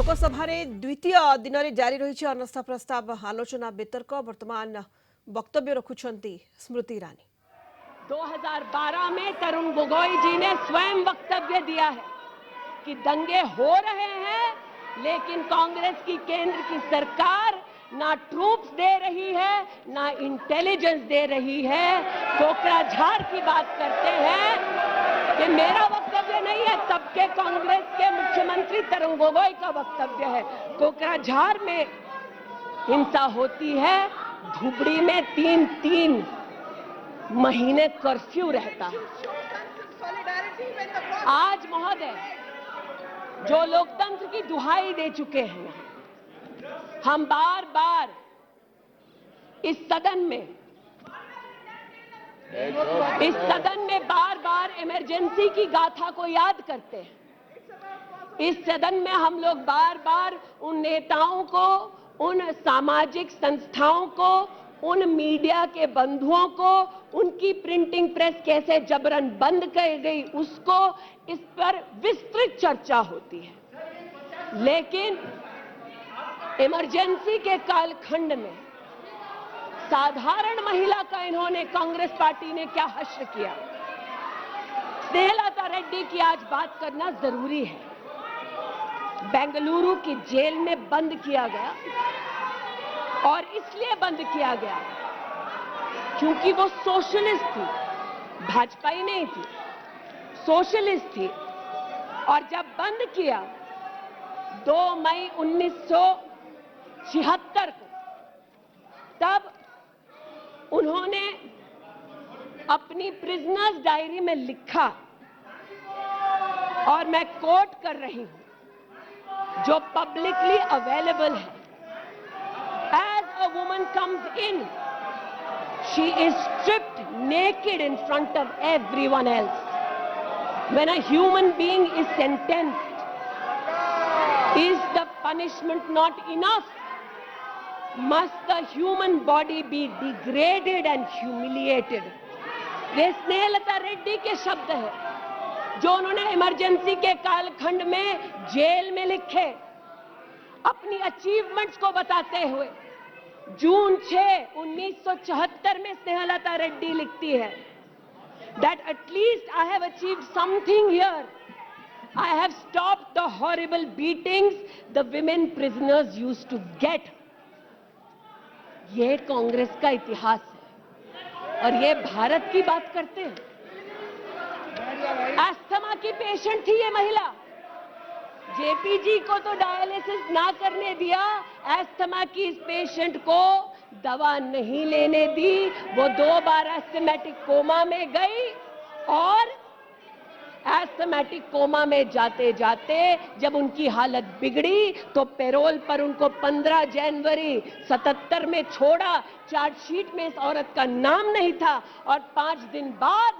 लोकसभा द्वितीय दिन में जारी रही अनास्था प्रस्ताव आलोचना वितर्क। वर्तमान वक्तव्य रखुंट स्मृति ईरानी। 2012 में तरुण गोगोई जी ने स्वयं वक्तव्य दिया है कि दंगे हो रहे हैं, लेकिन कांग्रेस की केंद्र की सरकार ना ट्रूप्स दे रही है, ना इंटेलिजेंस दे रही है। कोकराझार की बात करते हैं कि मेरा वक्तव्य नहीं है, तब के कांग्रेस के मुख्यमंत्री तरुण गोगोई का वक्तव्य है। कोकराझार में हिंसा होती है, धुबड़ी में 3-3 महीने कर्फ्यू रहता है। आज महोदय जो लोकतंत्र की दुहाई दे चुके हैं, हम बार बार इस सदन में बार बार इमरजेंसी की गाथा को याद करते हैं। इस सदन में हम लोग बार बार उन नेताओं को, उन सामाजिक संस्थाओं को, उन मीडिया के बंधुओं को, उनकी प्रिंटिंग प्रेस कैसे जबरन बंद कर गई, उसको इस पर विस्तृत चर्चा होती है। लेकिन इमरजेंसी के कालखंड में साधारण महिला का इन्होंने, कांग्रेस पार्टी ने क्या हश्र किया। स्नेहलता रेड्डी की आज बात करना जरूरी है। बेंगलुरु की जेल में बंद किया गया, और इसलिए बंद किया गया क्योंकि वो सोशलिस्ट थी, भाजपाई नहीं थी, सोशलिस्ट थी। और जब बंद किया 2 मई 1976 को, तब उन्होंने अपनी प्रिजनर्स डायरी में लिखा, और मैं कोट कर रही हूं, जो पब्लिकली अवेलेबल है। As a woman comes in, she is stripped naked in front of everyone else. When a human being is sentenced, is the punishment not enough? Must the human body be degraded and humiliated? ये स्नेहलता रेड्डी के शब्द हैं, जो उन्होंने emergency के कालखंड में jail में लिखे, अपनी अचीवमेंट्स को बताते हुए। जून 6, 1974 में स्नेहलता रेड्डी लिखती है that at least I have achieved something here. I have stopped the horrible beatings the women prisoners used to get. ये कांग्रेस का इतिहास है, और ये भारत की बात करते हैं। अस्थमा की पेशेंट थी ये महिला, जेपीजी को तो डायलिसिस ना करने दिया, अस्थमा की इस पेशेंट को दवा नहीं लेने दी। वो 2 बार एस्थमेटिक कोमा में गई, और एस्थमेटिक कोमा में जाते जाते जब उनकी हालत बिगड़ी तो पैरोल पर उनको 15 जनवरी 77 में छोड़ा। चार्जशीट में इस औरत का नाम नहीं था, और 5 दिन बाद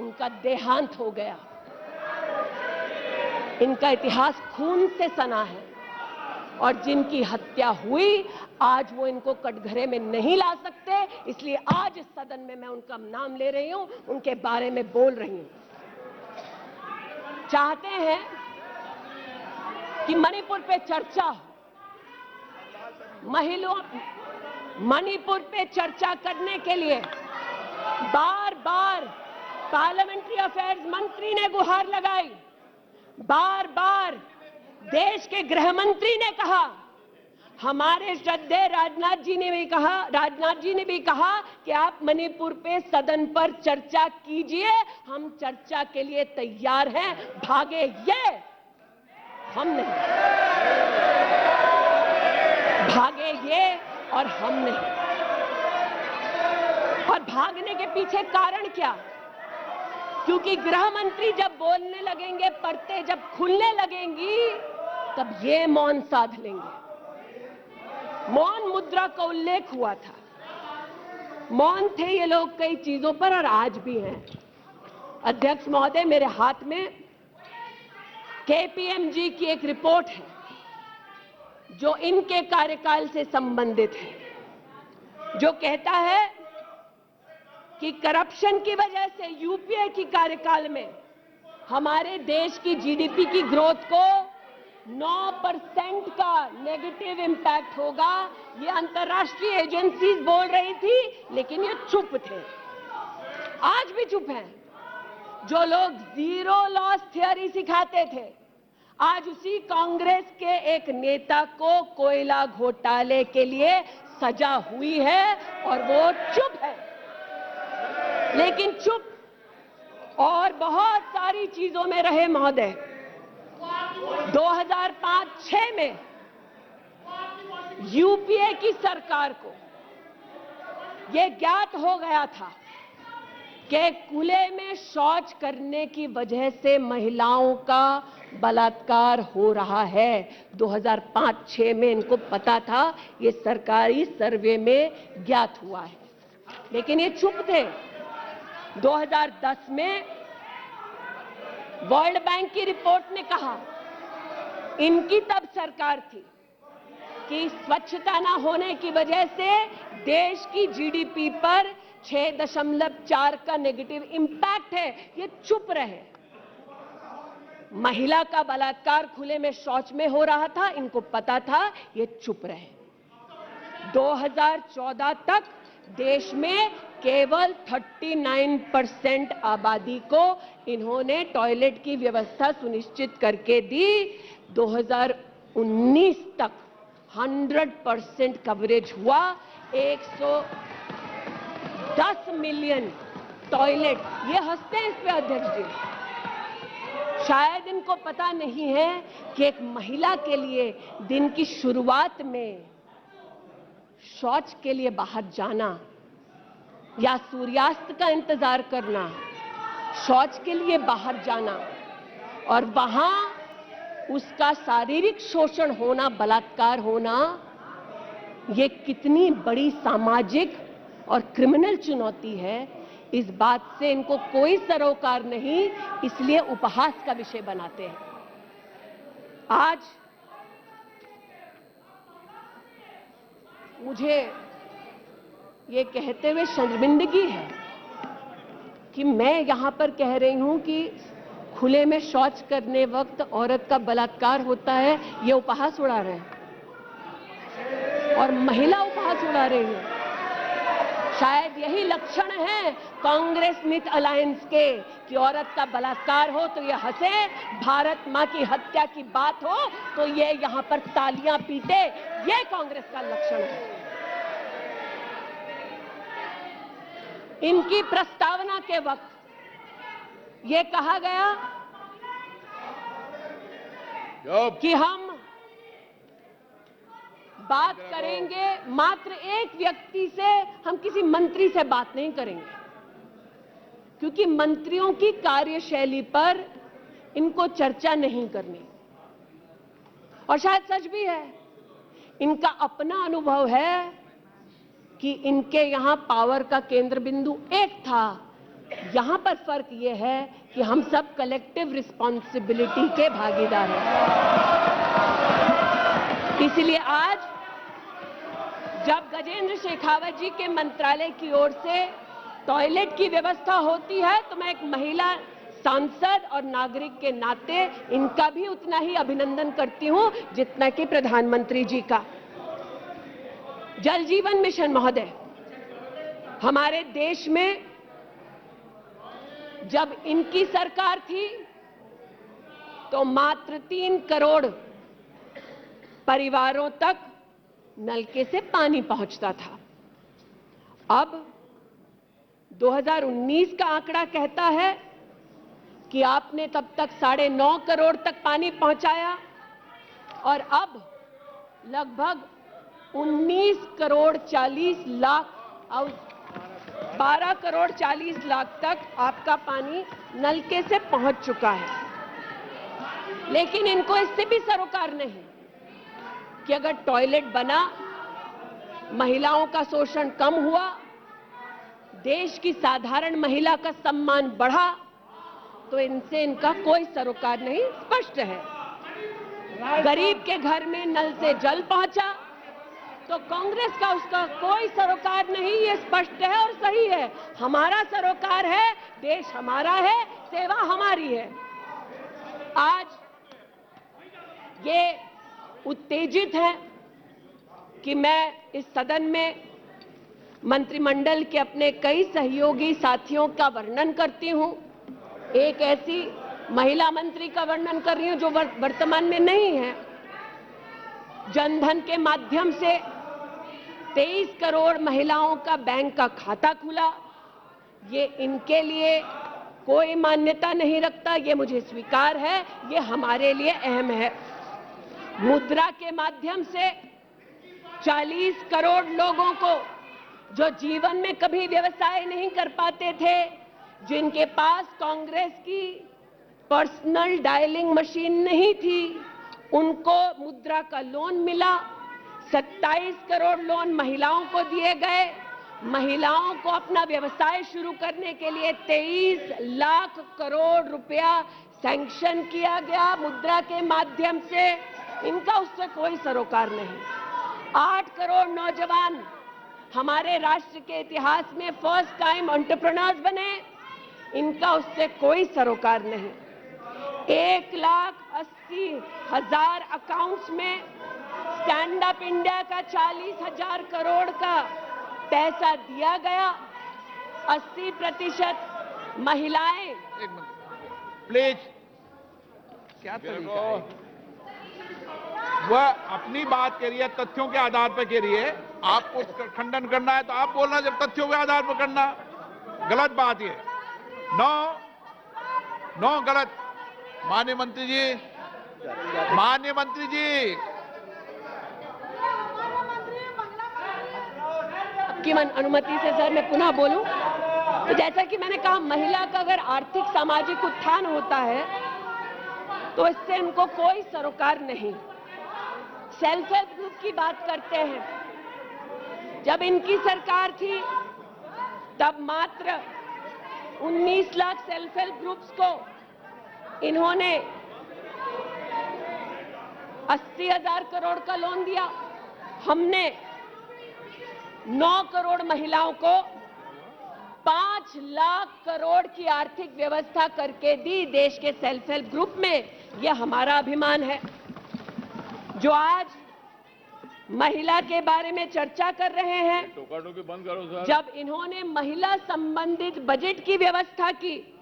उनका देहांत हो गया। इनका इतिहास खून से सना है, और जिनकी हत्या हुई आज वो इनको कटघरे में नहीं ला सकते, इसलिए आज इस सदन में मैं उनका नाम ले रही हूं, उनके बारे में बोल रही हूं। चाहते हैं कि मणिपुर पे चर्चा हो, मणिपुर पे चर्चा करने के लिए बार बार पार्लियामेंट्री अफेयर्स मंत्री ने गुहार लगाई, बार बार देश के गृह मंत्री ने कहा, हमारे श्रद्धेय राजनाथ जी ने भी कहा कि आप मणिपुर पे सदन पर चर्चा कीजिए, हम चर्चा के लिए तैयार हैं। भागे ये, हम नहीं। भागे ये और हम नहीं। और भागने के पीछे कारण क्या? क्योंकि गृह मंत्री जब बोलने लगेंगे, परतें जब खुलने लगेंगी, तब ये मौन साध लेंगे। मौन मुद्रा का उल्लेख हुआ था, मौन थे ये लोग कई चीजों पर, और आज भी हैं। अध्यक्ष महोदय, मेरे हाथ में केपीएमजी की एक रिपोर्ट है जो इनके कार्यकाल से संबंधित है, जो कहता है कि करप्शन की वजह से यूपीए की कार्यकाल में हमारे देश की जीडीपी की ग्रोथ को 9% का नेगेटिव इम्पैक्ट होगा, ये अंतर्राष्ट्रीय एजेंसीज बोल रही थी, लेकिन ये चुप थे, आज भी चुप हैं। जो लोग जीरो लॉस थियरी सिखाते थे, आज उसी कांग्रेस के एक नेता को कोयला घोटाले के लिए सजा हुई है और वो चुप है। लेकिन चुप और बहुत सारी चीजों में रहे महोदय। 2005-6 में यूपीए की सरकार को यह ज्ञात हो गया था कि खुले में शौच करने की वजह से महिलाओं का बलात्कार हो रहा है। 2005-6 में इनको पता था, ये सरकारी सर्वे में ज्ञात हुआ है, लेकिन ये चुप थे। 2010 में वर्ल्ड बैंक की रिपोर्ट ने कहा, इनकी तब सरकार थी, कि स्वच्छता ना होने की वजह से देश की जीडीपी पर 6.4 का नेगेटिव इंपैक्ट है। ये चुप रहे। महिला का बलात्कार खुले में शौच में हो रहा था, इनको पता था, ये चुप रहे। 2014 तक देश में केवल 39% आबादी को इन्होंने टॉयलेट की व्यवस्था सुनिश्चित करके दी। 2019 तक 100% कवरेज हुआ। 110 मिलियन टॉयलेट। ये हंसते हैं इस पे अध्यक्ष जी। शायद इनको पता नहीं है कि एक महिला के लिए दिन की शुरुआत में शौच के लिए बाहर जाना या सूर्यास्त का इंतजार करना, शौच के लिए बाहर जाना और वहां उसका शारीरिक शोषण होना, बलात्कार होना, ये कितनी बड़ी सामाजिक और क्रिमिनल चुनौती है, इस बात से इनको कोई सरोकार नहीं, इसलिए उपहास का विषय बनाते हैं। आज मुझे ये कहते हुए शर्मिंदगी है कि मैं यहां पर कह रही हूं कि खुले में शौच करने वक्त औरत का बलात्कार होता है, ये उपहास उड़ा रहे हैं और महिला उपहास उड़ा रही है। शायद यही लक्षण है कांग्रेस मिथ अलायंस के कि औरत का बलात्कार हो तो ये हंसे, भारत मां की हत्या की बात हो तो ये यहां पर तालियां पीटे। ये कांग्रेस का लक्षण है। इनकी प्रस्तावना के वक्त ये कहा गया कि हम बात करेंगे मात्र एक व्यक्ति से, हम किसी मंत्री से बात नहीं करेंगे, क्योंकि मंत्रियों की कार्यशैली पर इनको चर्चा नहीं करनी। और शायद सच भी है, इनका अपना अनुभव है कि इनके यहां पावर का केंद्र बिंदु एक था। यहां पर फर्क यह है कि हम सब कलेक्टिव रिस्पॉन्सिबिलिटी के भागीदार हैं। इसलिए आज जब गजेंद्र शेखावत जी के मंत्रालय की ओर से टॉयलेट की व्यवस्था होती है, तो मैं एक महिला सांसद और नागरिक के नाते इनका भी उतना ही अभिनंदन करती हूं जितना कि प्रधानमंत्री जी का। जल जीवन मिशन महोदय, हमारे देश में जब इनकी सरकार थी तो मात्र 3 करोड़ परिवारों तक नलके से पानी पहुंचता था। अब 2019 का आंकड़ा कहता है कि आपने तब तक 9.5 करोड़ तक पानी पहुंचाया और अब लगभग 19 करोड़ 40 लाख और 12 करोड़ 40 लाख तक आपका पानी नलके से पहुंच चुका है। लेकिन इनको इससे भी सरोकार नहीं कि अगर टॉयलेट बना, महिलाओं का शोषण कम हुआ, देश की साधारण महिला का सम्मान बढ़ा, तो इनसे इनका कोई सरोकार नहीं। स्पष्ट है, गरीब के घर में नल से जल पहुंचा तो कांग्रेस का उसका कोई सरोकार नहीं। ये स्पष्ट है और सही है। हमारा सरोकार है, देश हमारा है, सेवा हमारी है। आज ये उत्तेजित हैं कि मैं इस सदन में मंत्रिमंडल के अपने कई सहयोगी साथियों का वर्णन करती हूं। एक ऐसी महिला मंत्री का वर्णन कर रही हूं जो वर्तमान में नहीं है। जनधन के माध्यम से 23 करोड़ महिलाओं का बैंक का खाता खुला। ये इनके लिए कोई मान्यता नहीं रखता, ये मुझे स्वीकार है, ये हमारे लिए अहम है। मुद्रा के माध्यम से 40 करोड़ लोगों को जो जीवन में कभी व्यवसाय नहीं कर पाते थे, जिनके पास कांग्रेस की पर्सनल डायलिंग मशीन नहीं थी, उनको मुद्रा का लोन मिला। 27 करोड़ लोन महिलाओं को दिए गए। महिलाओं को अपना व्यवसाय शुरू करने के लिए 23 लाख करोड़ रुपया सैंक्शन किया गया मुद्रा के माध्यम से। इनका उससे कोई सरोकार नहीं। 8 करोड़ नौजवान हमारे राष्ट्र के इतिहास में फर्स्ट टाइम एंटरप्रेन्योर्स बने। इनका उससे कोई सरोकार नहीं। 1,80,000 अकाउंट्स में स्टैंड अप इंडिया का 40,000 करोड़ का पैसा दिया गया। 80% महिलाएं। एक मिनट प्लीज, क्या तरीका है? वह अपनी बात करिए, तथ्यों के आधार पर करिए। आपको खंडन करना है तो आप बोलना, जब तथ्यों के आधार पर करना। गलत बात ये। नो गलत। माननीय मंत्री जी की अनुमति से सर मैं पुनः बोलूं। तो जैसा कि मैंने कहा, महिला का अगर आर्थिक सामाजिक उत्थान होता है तो इससे इनको कोई सरोकार नहीं। सेल्फ हेल्प ग्रुप की बात करते हैं। जब इनकी सरकार थी तब मात्र 19 लाख सेल्फ हेल्प ग्रुप्स को इन्होंने 80,000 करोड़ का लोन दिया। हमने 9 करोड़ महिलाओं को 5 लाख करोड़ की आर्थिक व्यवस्था करके दी देश के सेल्फ हेल्प ग्रुप में। यह हमारा अभिमान है। जो आज महिला के बारे में चर्चा कर रहे हैं, टोका-टोकी बंद करो सर। जब इन्होंने महिला संबंधित बजट की व्यवस्था की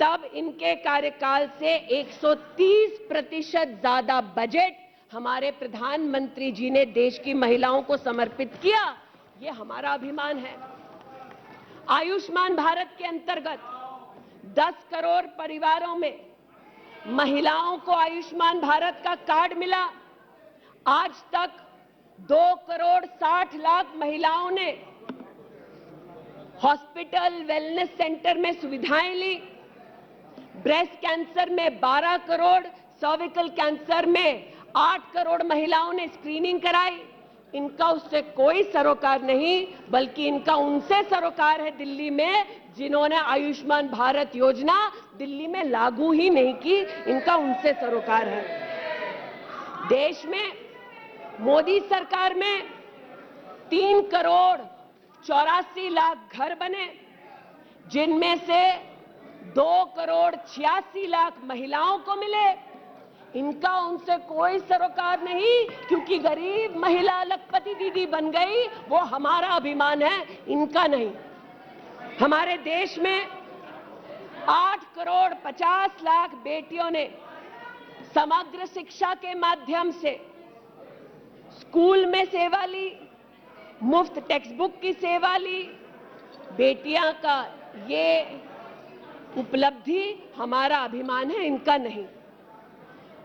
तब इनके कार्यकाल से 130% ज्यादा बजट हमारे प्रधानमंत्री जी ने देश की महिलाओं को समर्पित किया। ये हमारा अभिमान है। आयुष्मान भारत के अंतर्गत 10 करोड़ परिवारों में महिलाओं को आयुष्मान भारत का कार्ड मिला। आज तक 2 करोड़ 60 लाख महिलाओं ने हॉस्पिटल वेलनेस सेंटर में सुविधाएं ली। ब्रेस्ट कैंसर में 12 करोड़, सर्विकल कैंसर में 8 करोड़ महिलाओं ने स्क्रीनिंग कराई। इनका उससे कोई सरोकार नहीं, बल्कि इनका उनसे सरोकार है दिल्ली में, जिन्होंने आयुष्मान भारत योजना दिल्ली में लागू ही नहीं की। इनका उनसे सरोकार है। देश में मोदी सरकार में 3 करोड़ 84 लाख घर बने, जिनमें से 2 करोड़ 86 लाख महिलाओं को मिले। इनका उनसे कोई सरोकार नहीं, क्योंकि गरीब महिला लखपति दीदी बन गई, वो हमारा अभिमान है, इनका नहीं। हमारे देश में 8 करोड़ 50 लाख बेटियों ने समग्र शिक्षा के माध्यम से स्कूल में सेवा ली, मुफ्त टेक्स्ट बुक की सेवा ली। बेटियां का ये उपलब्धि हमारा अभिमान है, इनका नहीं।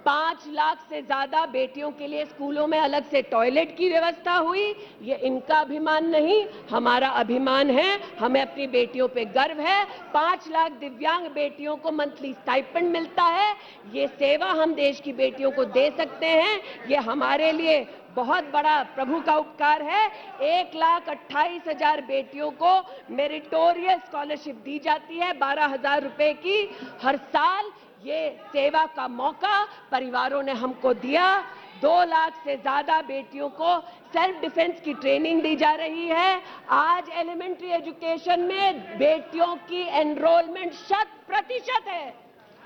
5 लाख से ज्यादा बेटियों के लिए स्कूलों में अलग से टॉयलेट की व्यवस्था हुई। ये इनका अभिमान नहीं, हमारा अभिमान है। हमें अपनी बेटियों पे गर्व है। 5 लाख दिव्यांग बेटियों को मंथली स्टाइपेंड मिलता है। ये सेवा हम देश की बेटियों को दे सकते हैं। ये हमारे लिए बहुत बड़ा प्रभु का उपकार है। 1,28,000 बेटियों को मेरिटोरियस स्कॉलरशिप दी जाती है, 12,000 रुपए की हर साल। ये सेवा का मौका परिवारों ने हमको दिया। 2 लाख से ज्यादा बेटियों को सेल्फ डिफेंस की ट्रेनिंग दी जा रही है। आज एलिमेंट्री एजुकेशन में बेटियों की एनरोलमेंट 100% है।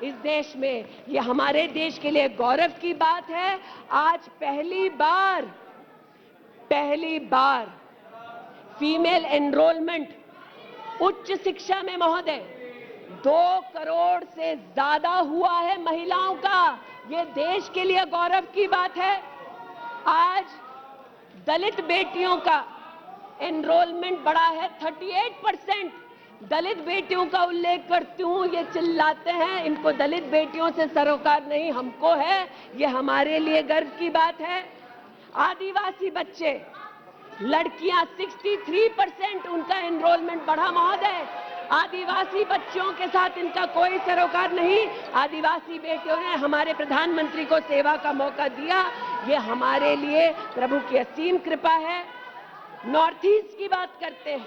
इस देश में। ये हमारे देश के लिए गौरव की बात है। आज पहली बार फीमेल एनरोलमेंट उच्च शिक्षा में महोदय 2 करोड़ से ज्यादा हुआ है महिलाओं का। ये देश के लिए गौरव की बात है। आज दलित बेटियों का एनरोलमेंट बढ़ा है 38%। दलित बेटियों का उल्लेख करती हूं, ये चिल्लाते हैं इनको दलित बेटियों से सरोकार नहीं, हमको है। ये हमारे लिए गर्व की बात है। आदिवासी बच्चे, लड़कियां 63% उनका एनरोलमेंट बढ़ा महोदय। आदिवासी बच्चों के साथ इनका कोई सरोकार नहीं। आदिवासी बेटियों ने हमारे प्रधानमंत्री को सेवा का मौका दिया। ये हमारे लिए प्रभु की असीम कृपा है। नॉर्थ ईस्ट की बात करते हैं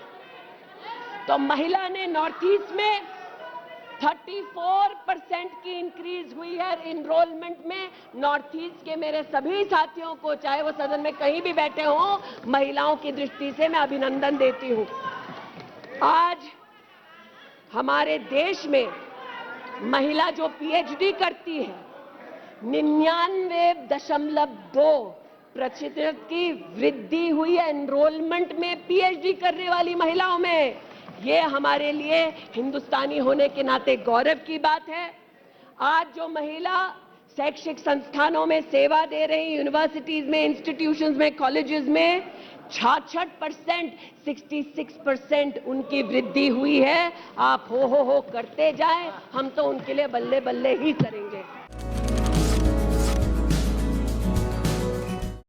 तो महिला ने नॉर्थ ईस्ट में 34% की इंक्रीज हुई है एनरोलमेंट में। नॉर्थ ईस्ट के मेरे सभी साथियों को, चाहे वो सदन में कहीं भी बैठे हों, महिलाओं की दृष्टि से मैं अभिनंदन देती हूं। आज हमारे देश में महिला जो पीएचडी करती है 99.2% की वृद्धि हुई है एनरोलमेंट में पीएचडी करने वाली महिलाओं में। ये हमारे लिए हिंदुस्तानी होने के नाते गौरव की बात है। आज जो महिला शैक्षिक संस्थानों में सेवा दे रही, यूनिवर्सिटीज में, इंस्टीट्यूशंस में, कॉलेजेस में 66%, 66% उनकी वृद्धि हुई है। आप हो करते जाएं, हम तो उनके लिए बल्ले बल्ले ही करेंगे।